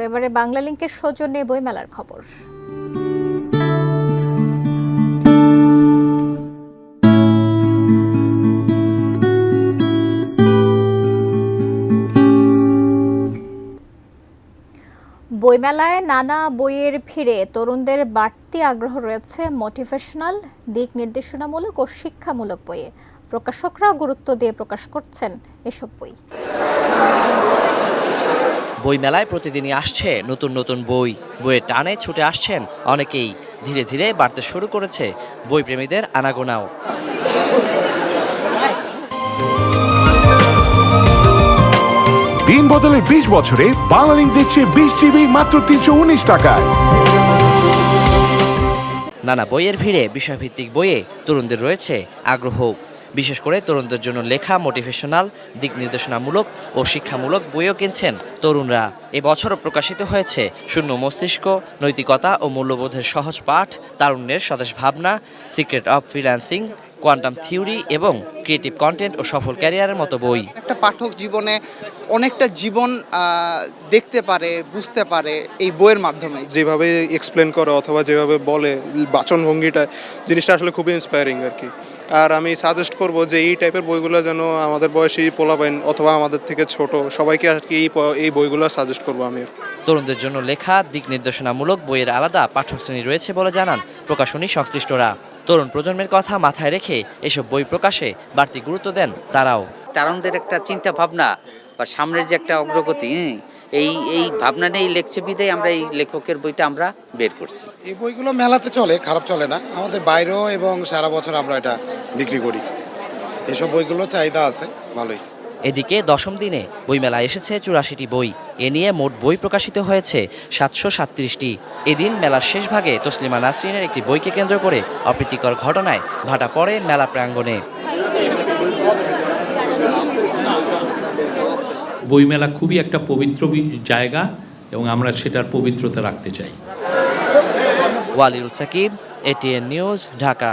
এবারে বাংলা লিংকের সৌজন্যে বইমেলার খবর। বইমেলায় নানা বইয়ের ভিড়ে তরুণদের বাড়তি আগ্রহ রয়েছে মোটিভেশনাল, দিক নির্দেশনামূলক ও শিক্ষামূলক বইয়ে। প্রকাশকরাও গুরুত্ব দিয়ে প্রকাশ করছেন এসব বই। বইমেলায় প্রতিদিনই আসছে নতুন নতুন বই, বইয়ের টানে ছুটে আসছেন অনেকেই। ধীরে ধীরে বাড়তে শুরু করেছে বইপ্রেমীদের আনাগোনাও। দিন বদলের 20 বছরে বাংলালিংক দিচ্ছে 20 জিবি মাত্র 319 টাকায়। নানা বইয়ের ভিড়ে বিষয়ভিত্তিক বইয়ে তরুণদের রয়েছে আগ্রহ। বিশেষ করে তরুণদের জন্য লেখা মোটিভেশনাল, দিক নির্দেশনামূলক ও শিক্ষামূলক বইও কিনছেন তরুণরা। এবছরও প্রকাশিত হয়েছে শূন্য মস্তিষ্ক, নৈতিকতা ও মূল্যবোধের সহজ পাঠ, তারুণ্যের স্বদেশ ভাবনা, secret of freelancing, quantum theory এবং ক্রিয়েটিভ কন্টেন্ট ও সফল ক্যারিয়ারের মতো বই। একটা পাঠক জীবনে অনেকটা জীবন দেখতে পারে, বুঝতে পারে এই বইয়ের মাধ্যমে। যেভাবে এক্সপ্লেন করে অথবা যেভাবে বলে বাচনভঙ্গিটা, জিনিসটা আসলে খুবই ইন্সপায়ারিং আর কি। আর আমি সাজেস্ট করব যে এই টাইপের বইগুলো যেন আমাদের বয়সী পোলাপাইন অথবা আমাদের থেকে ছোট সবাইকে আর কি এই বইগুলো সাজেস্ট করব আমি। তরুণদের জন্য লেখা দিক নির্দেশনামূলক বইয়ের আলাদা পাঠক শ্রেণী রয়েছে বলে জানান প্রকাশনী সংশ্লিষ্টরা। তরুণ প্রজন্মের কথা মাথায় রেখে এসব বই প্রকাশে বাড়তি গুরুত্ব দেন তারাও। তরুণদের একটা চিন্তা ভাবনা বা সামনের যে একটা অগ্রগতি, এই ভাবনা নিয়েই লেখছে বিদায় আমরা এই লেখকের বইটা আমরা বের করছি। এই বইগুলো মেলাতে চলে, খারাপ চলে না, আমাদের বাইরেও এবং সারা বছর আমরা এটা বিক্রি করি। এসব বইগুলো চাহিদা আছে ভালোই। এদিকে দশম দিনে বইমেলায় এসেছে 84টি বই। এ নিয়ে মোট বই প্রকাশিত হয়েছে 737টি। এদিন মেলার শেষ ভাগে তসলিমা নাসরিনের একটি বইকে কেন্দ্র করে অপ্রীতিকর ঘটনায় ভাটা পড়ে মেলা প্রাঙ্গণে। বইমেলা খুবই একটা পবিত্র জায়গা এবং আমরা সেটার পবিত্রতা রাখতে চাই। Waliul Sakib, ATN news, Dhaka.